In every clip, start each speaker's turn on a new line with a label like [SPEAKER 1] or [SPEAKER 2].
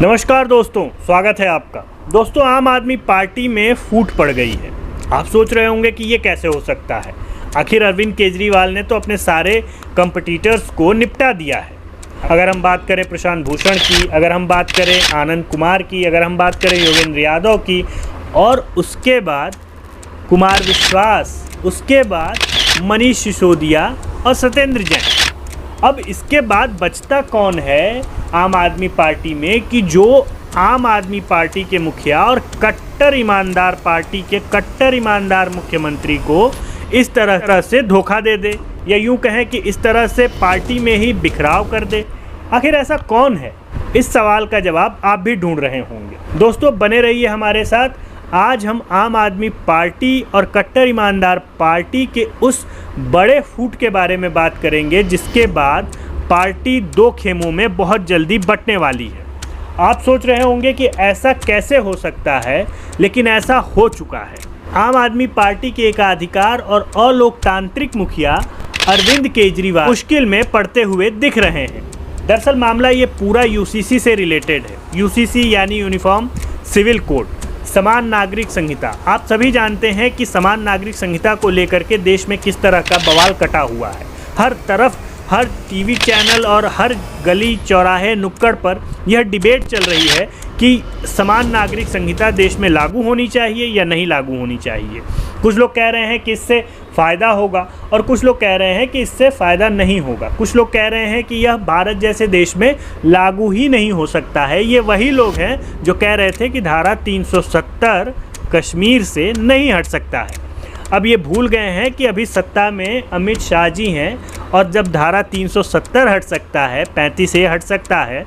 [SPEAKER 1] नमस्कार दोस्तों, स्वागत है आपका। दोस्तों, आम आदमी पार्टी में फूट पड़ गई है। आप सोच रहे होंगे कि ये कैसे हो सकता है। आखिर अरविंद केजरीवाल ने तो अपने सारे कंपटीटर्स को निपटा दिया है। अगर हम बात करें प्रशांत भूषण की, अगर हम बात करें आनंद कुमार की, अगर हम बात करें योगेंद्र यादव की, और उसके बाद कुमार विश्वास, उसके बाद मनीष सिसोदिया और सत्येंद्र जैन। अब इसके बाद बचता कौन है आम आदमी पार्टी में कि जो आम आदमी पार्टी के मुखिया और कट्टर ईमानदार पार्टी के कट्टर ईमानदार मुख्यमंत्री को इस तरह से धोखा दे दे, या यूं कहें कि इस तरह से पार्टी में ही बिखराव कर दे। आखिर ऐसा कौन है? इस सवाल का जवाब आप भी ढूंढ रहे होंगे। दोस्तों, बने रहिए हमारे साथ। आज हम आम आदमी पार्टी और कट्टर ईमानदार पार्टी के उस बड़े फूट के बारे में बात करेंगे जिसके बाद पार्टी दो खेमों में बहुत जल्दी बंटने वाली है। आप सोच रहे होंगे कि ऐसा कैसे हो सकता है, लेकिन ऐसा हो चुका है। आम आदमी पार्टी के एकाधिकार और अलोकतांत्रिक मुखिया अरविंद केजरीवाल मुश्किल में पड़ते हुए दिख रहे हैं। दरअसल मामला ये पूरा यूसीसी से रिलेटेड है। यूसीसी यानी यूनिफॉर्म सिविल कोड, समान नागरिक संहिता। आप सभी जानते हैं कि समान नागरिक संहिता को लेकर के देश में किस तरह का बवाल कटा हुआ है। हर तरफ, हर टीवी चैनल और हर गली चौराहे नुक्कड़ पर यह डिबेट चल रही है कि समान नागरिक संहिता देश में लागू होनी चाहिए या नहीं लागू होनी चाहिए। कुछ लोग कह रहे हैं कि इससे फ़ायदा होगा और कुछ लोग कह रहे हैं कि इससे फ़ायदा नहीं होगा। कुछ लोग कह रहे हैं कि यह भारत जैसे देश में लागू ही नहीं हो सकता है। ये वही लोग हैं जो कह रहे थे कि धारा 370 कश्मीर से नहीं हट सकता है। अब ये भूल गए हैं कि अभी सत्ता में अमित शाह जी हैं, और जब धारा 370 हट सकता है, 35 से हट सकता है,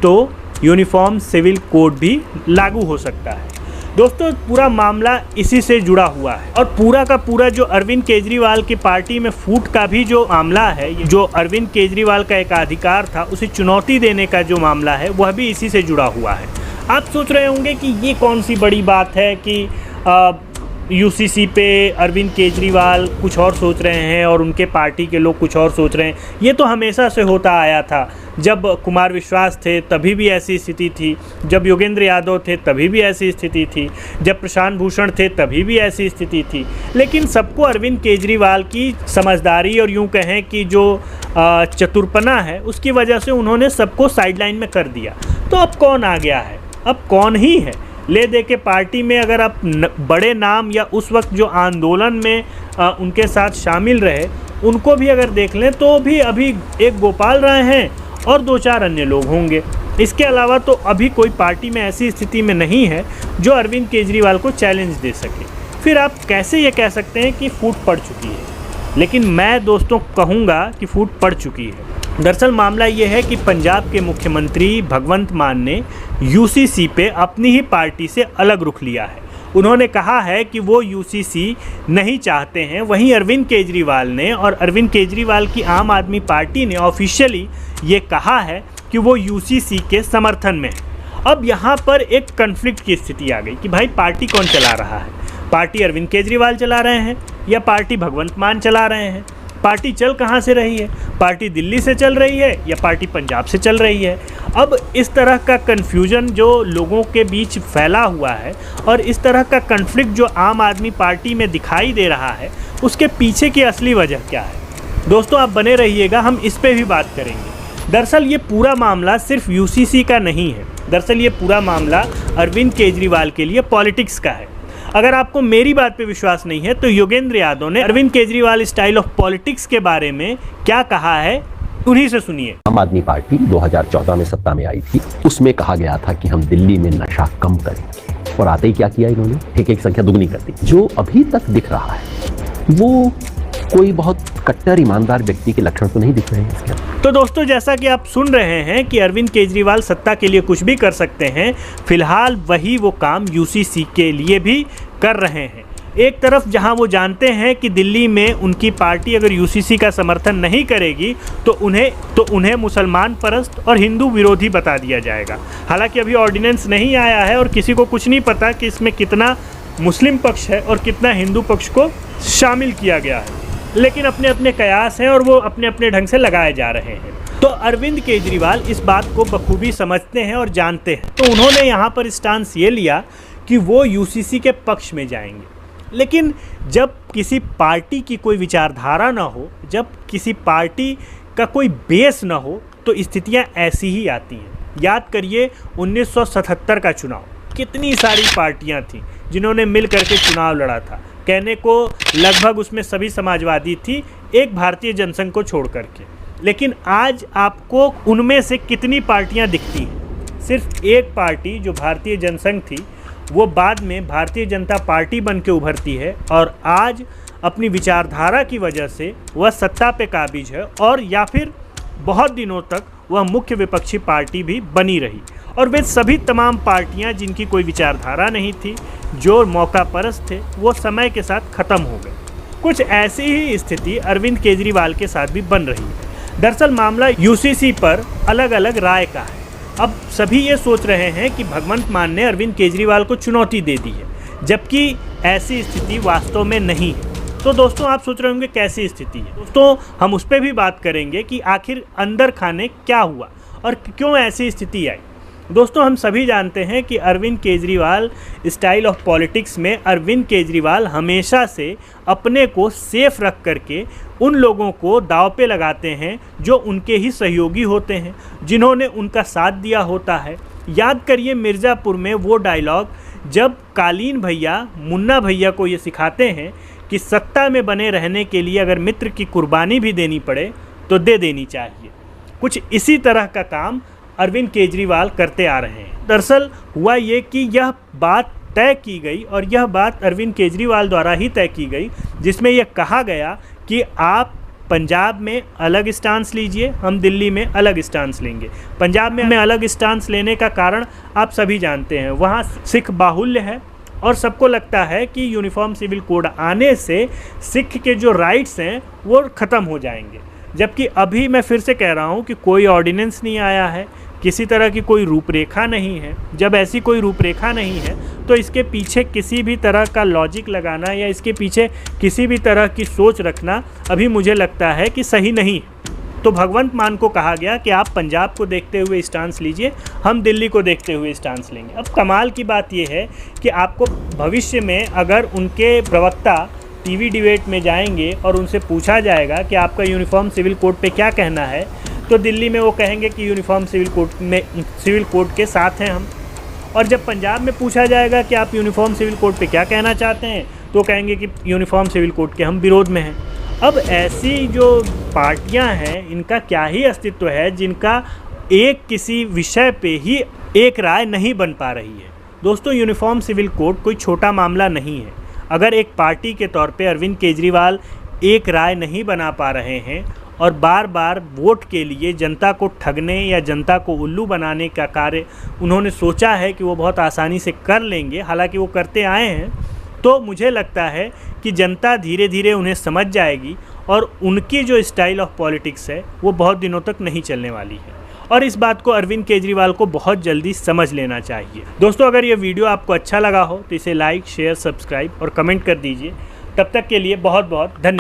[SPEAKER 1] तो यूनिफॉर्म सिविल कोड भी लागू हो सकता है। दोस्तों, पूरा मामला इसी से जुड़ा हुआ है, और पूरा का पूरा जो अरविंद केजरीवाल की पार्टी में फूट का भी जो मामला है, जो अरविंद केजरीवाल का एक अधिकार था उसे चुनौती देने का जो मामला है, वह भी इसी से जुड़ा हुआ है। आप सोच रहे होंगे कि ये कौन सी बड़ी बात है कि यूसीसी पे अरविंद केजरीवाल कुछ और सोच रहे हैं और उनके पार्टी के लोग कुछ और सोच रहे हैं। ये तो हमेशा से होता आया था। जब कुमार विश्वास थे तभी भी ऐसी स्थिति थी, जब योगेंद्र यादव थे तभी भी ऐसी स्थिति थी, जब प्रशांत भूषण थे तभी भी ऐसी स्थिति थी। लेकिन सबको अरविंद केजरीवाल की समझदारी और यूं कहें कि जो चतुरपना है उसकी वजह से उन्होंने सबको साइडलाइन में कर दिया। तो अब कौन आ गया है? अब कौन ही है ले दे के पार्टी में? अगर आप बड़े नाम या उस वक्त जो आंदोलन में उनके साथ शामिल रहे उनको भी अगर देख लें तो भी अभी एक गोपाल राय हैं और 2-4 अन्य लोग होंगे। इसके अलावा तो अभी कोई पार्टी में ऐसी स्थिति में नहीं है जो अरविंद केजरीवाल को चैलेंज दे सके। फिर आप कैसे ये कह सकते हैं कि फूट पड़ चुकी है? लेकिन मैं दोस्तों कहूँगा कि फूट पड़ चुकी है। दरअसल मामला ये है कि पंजाब के मुख्यमंत्री भगवंत मान ने यूसीसी पे अपनी ही पार्टी से अलग रुख लिया है। उन्होंने कहा है कि वो यूसीसी नहीं चाहते हैं। वहीं अरविंद केजरीवाल ने और अरविंद केजरीवाल की आम आदमी पार्टी ने ऑफिशियली ये कहा है कि वो यूसीसी के समर्थन में है। अब यहाँ पर एक कन्फ्लिक्ट की स्थिति आ गई कि भाई पार्टी कौन चला रहा है? पार्टी अरविंद केजरीवाल चला रहे हैं या पार्टी भगवंत मान चला रहे हैं? पार्टी चल कहाँ से रही है? पार्टी दिल्ली से चल रही है या पार्टी पंजाब से चल रही है? अब इस तरह का कन्फ्यूजन जो लोगों के बीच फैला हुआ है और इस तरह का कन्फ्लिक्ट जो आम आदमी पार्टी में दिखाई दे रहा है, उसके पीछे की असली वजह क्या है? दोस्तों, आप बने रहिएगा, हम इस पे भी बात करेंगे। दरअसल ये पूरा मामला सिर्फ यूसीसी का नहीं है। दरअसल ये पूरा मामला अरविंद केजरीवाल के लिए पॉलिटिक्स का है। अगर आपको मेरी बात पे विश्वास नहीं है तो योगेंद्र यादव ने Arvind Kejriwal style of politics के बारे में क्या कहा है, उन्हीं से सुनिए।
[SPEAKER 2] आम आदमी पार्टी 2014 में सत्ता में आई थी। उसमें कहा गया था कि हम दिल्ली में नशा कम करेंगे, और आते ही क्या किया इन्होंने? एक संख्या दुगनी कर दी। जो अभी तक दिख रहा है वो कोई बहुत कट्टर ईमानदार व्यक्ति के लक्षण तो नहीं दिख रहे हैं इसके।
[SPEAKER 1] तो दोस्तों, जैसा कि आप सुन रहे हैं कि अरविंद केजरीवाल सत्ता के लिए कुछ भी कर सकते हैं, फिलहाल वही वो काम यूसीसी के लिए भी कर रहे हैं। एक तरफ जहां वो जानते हैं कि दिल्ली में उनकी पार्टी अगर यूसीसी का समर्थन नहीं करेगी तो उन्हें मुसलमान परस्त और हिंदू विरोधी बता दिया जाएगा। हालांकि अभी ऑर्डिनेंस नहीं आया है और किसी को कुछ नहीं पता कि इसमें कितना मुस्लिम पक्ष है और कितना हिंदू पक्ष को शामिल किया गया है, लेकिन अपने अपने कयास हैं और वो अपने अपने ढंग से लगाए जा रहे हैं। तो अरविंद केजरीवाल इस बात को बखूबी समझते हैं और जानते हैं, तो उन्होंने यहाँ पर स्टांस ये लिया कि वो यूसीसी के पक्ष में जाएंगे। लेकिन जब किसी पार्टी की कोई विचारधारा ना हो, जब किसी पार्टी का कोई बेस ना हो, तो स्थितियाँ ऐसी ही आती हैं। याद करिए 1977 का चुनाव, कितनी सारी पार्टियाँ थीं जिन्होंने मिल करके चुनाव लड़ा था। कहने को लगभग उसमें सभी समाजवादी थी, एक भारतीय जनसंघ को छोड़ करके। लेकिन आज आपको उनमें से कितनी पार्टियां दिखती हैं? सिर्फ एक पार्टी जो भारतीय जनसंघ थी वो बाद में भारतीय जनता पार्टी बन के उभरती है और आज अपनी विचारधारा की वजह से वह सत्ता पे काबिज है और या फिर बहुत दिनों तक वह मुख्य विपक्षी पार्टी भी बनी रही। और वे सभी तमाम पार्टियां जिनकी कोई विचारधारा नहीं थी, जो मौका परस्त थे, वो समय के साथ ख़त्म हो गए। कुछ ऐसी ही स्थिति अरविंद केजरीवाल के साथ भी बन रही है। दरअसल मामला यूसीसी पर अलग अलग राय का है। अब सभी ये सोच रहे हैं कि भगवंत मान ने अरविंद केजरीवाल को चुनौती दे दी है, जबकि ऐसी स्थिति वास्तव में नहीं है। तो दोस्तों आप सोच रहे होंगे कैसी स्थिति है। दोस्तों हम उस पर भी बात करेंगे कि आखिर अंदर खाने क्या हुआ और क्यों ऐसी स्थिति आई। दोस्तों हम सभी जानते हैं कि Arvind Kejriwal style of politics में अरविंद केजरीवाल हमेशा से अपने को सेफ रख करके उन लोगों को दांव पे लगाते हैं जो उनके ही सहयोगी होते हैं, जिन्होंने उनका साथ दिया होता है। याद करिए मिर्ज़ापुर में वो डायलॉग जब कालीन भैया मुन्ना भैया को ये सिखाते हैं कि सत्ता में बने रहने के लिए अगर मित्र की कुर्बानी भी देनी पड़े तो दे देनी चाहिए। कुछ इसी तरह का काम अरविंद केजरीवाल करते आ रहे हैं। दरअसल हुआ ये कि यह बात तय की गई और यह बात अरविंद केजरीवाल द्वारा ही तय की गई, जिसमें यह कहा गया कि आप पंजाब में अलग स्टांस लीजिए, हम दिल्ली में अलग स्टांस लेंगे। पंजाब में हमें अलग स्टांस लेने का कारण आप सभी जानते हैं, वहाँ सिख बाहुल्य है और सबको लगता है कि यूनिफॉर्म सिविल कोड आने से सिख के जो राइट्स हैं वो ख़त्म हो जाएंगे। जबकि अभी मैं फिर से कह रहा हूँ कि कोई ऑर्डिनेंस नहीं आया है, किसी तरह की कोई रूपरेखा नहीं है। जब ऐसी कोई रूपरेखा नहीं है तो इसके पीछे किसी भी तरह का लॉजिक लगाना या इसके पीछे किसी भी तरह की सोच रखना अभी मुझे लगता है कि सही नहीं है। तो भगवंत मान को कहा गया कि आप पंजाब को देखते हुए स्टांस लीजिए, हम दिल्ली को देखते हुए स्टांस लेंगे। अब कमाल की बात यह है कि आपको भविष्य में अगर उनके प्रवक्ता टीवी डिबेट में जाएंगे और उनसे पूछा जाएगा कि आपका यूनिफॉर्म सिविल कोड पे क्या कहना है, तो दिल्ली में वो कहेंगे कि यूनिफॉर्म सिविल कोड के साथ हैं हम। और जब पंजाब में पूछा जाएगा कि आप यूनिफॉर्म सिविल कोड पे क्या कहना चाहते हैं, तो कहेंगे कि यूनिफॉर्म सिविल कोड के हम विरोध में हैं। अब ऐसी जो पार्टियां हैं इनका क्या ही अस्तित्व है जिनका एक किसी विषय पे ही एक राय नहीं बन पा रही है। दोस्तों यूनिफॉर्म सिविल कोड कोई छोटा मामला नहीं है। अगर एक पार्टी के तौर पे अरविंद केजरीवाल एक राय नहीं बना पा रहे हैं और बार बार वोट के लिए जनता को ठगने या जनता को उल्लू बनाने का कार्य उन्होंने सोचा है कि वो बहुत आसानी से कर लेंगे, हालांकि वो करते आए हैं, तो मुझे लगता है कि जनता धीरे धीरे उन्हें समझ जाएगी और उनकी जो स्टाइल ऑफ पॉलिटिक्स है वो बहुत दिनों तक नहीं चलने वाली है। और इस बात को अरविंद केजरीवाल को बहुत जल्दी समझ लेना चाहिए। दोस्तों अगर ये वीडियो आपको अच्छा लगा हो तो इसे लाइक, शेयर, सब्सक्राइब और कमेंट कर दीजिए। तब तक के लिए बहुत बहुत धन्यवाद।